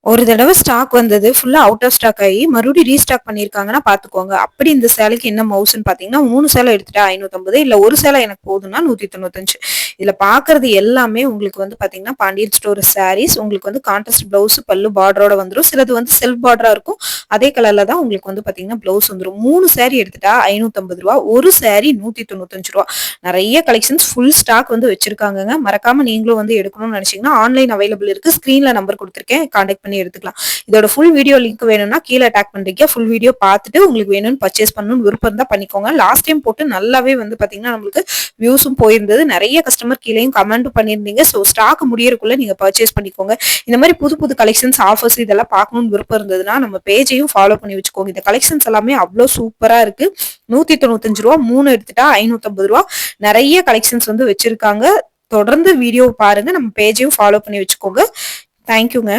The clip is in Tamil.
ஒரு தடவ ஸ்டாக் வந்தது. ஃபுல்லா அவுட் ஆஃப் ஸ்டாக் ஆயி, மறுபடியும் ரீஸ்டாக் பண்ணியிருக்காங்கன்னா பார்த்துக்கோங்க. அப்படி இந்த சேலைக்கு என்ன மவுசுன்னு பார்த்தீங்கன்னா, 3 சேலை எடுத்துட்டா 550 இல்ல 1 சேலை எனக்கு போதும்னா 195. இதுல பார்க்கறது எல்லாமே உங்களுக்கு வந்து பார்த்தீங்கன்னா, பாண்டியன் ஸ்டோர் சாரீஸ். உங்களுக்கு வந்து கான்ட்ராஸ்ட் ப்ளவுஸ், பல்லு பார்டரோட வந்துரும். சிலது வந்து செல்ஃப் பார்டரா இருக்கும். அதே கலர்ல தான் உங்களுக்கு வந்து பார்த்தீங்கன்னா, ப்ளவுஸ் வந்துரும். 3 சாரி எடுத்துட்டா ரூ. 550. ஒரு சாரி ரூ. 195. நெறைய கலெக்ஷன்ஸ் ஃபுல் ஸ்டாக் வந்து வச்சிருக்காங்கங்க. மறக்காம நீங்களும் வந்து எடுக்கணும்னு நெனச்சீங்கன்னா, ஆன்லைன் அவைலபிள் இருக்கு. ஸ்க்ரீன்ல நம்பர் குடுத்துருக்கேன். கான்டாக்ட் பண்ணி எடுத்துக்கலாம். இதோட ஃபுல் வீடியோ லிங்க் வேணும்னா கீழ டாக் பண்றீங்க. ஃபுல் வீடியோ பார்த்துட்டு உங்களுக்கு வேணும்னு பர்ச்சேஸ் பண்ணணும்னு விருப்பம் இருந்தா பண்ணிக்கோங்க. லாஸ்ட் டைம் போட்டு நல்லாவே வந்து பார்த்தீங்கன்னா, நம்மளுக்கு வியூஸும் போயிருந்தது. நெறைய கஸ்டமர் கீழயும் கமெண்ட்டும் பண்ணியிருந்தீங்க. ஸோ ஸ்டாக் முடியறக்குள்ள நீங்க பர்ச்சேஸ் பண்ணிக்கோங்க. இந்த மாரி புது புது கலெக்ஷன்ஸ், ஆஃபர்ஸ் இதெல்லாம் பார்க்கணும்னு விருப்பம் இருந்ததுன்னா, நம்ம பேஜையும் ஃபாலோ பண்ணி வச்சுக்கோங்க. இந்த கலெக்ஷன்ஸ் எல்லாமே அவ்ளோ சூப்பரா இருக்கு. ரூ. 195 3 எடுத்துட்டா ரூ. 550. நெறைய கலெக்ஷன்ஸ் வந்து வச்சிருக்காங்க. தொடர்ந்து வீடியோ பாருங்க. நம்ம பேஜையும் ஃபாலோ பண்ணி வச்சுக்கோங்க. தேங்க்யூங்க.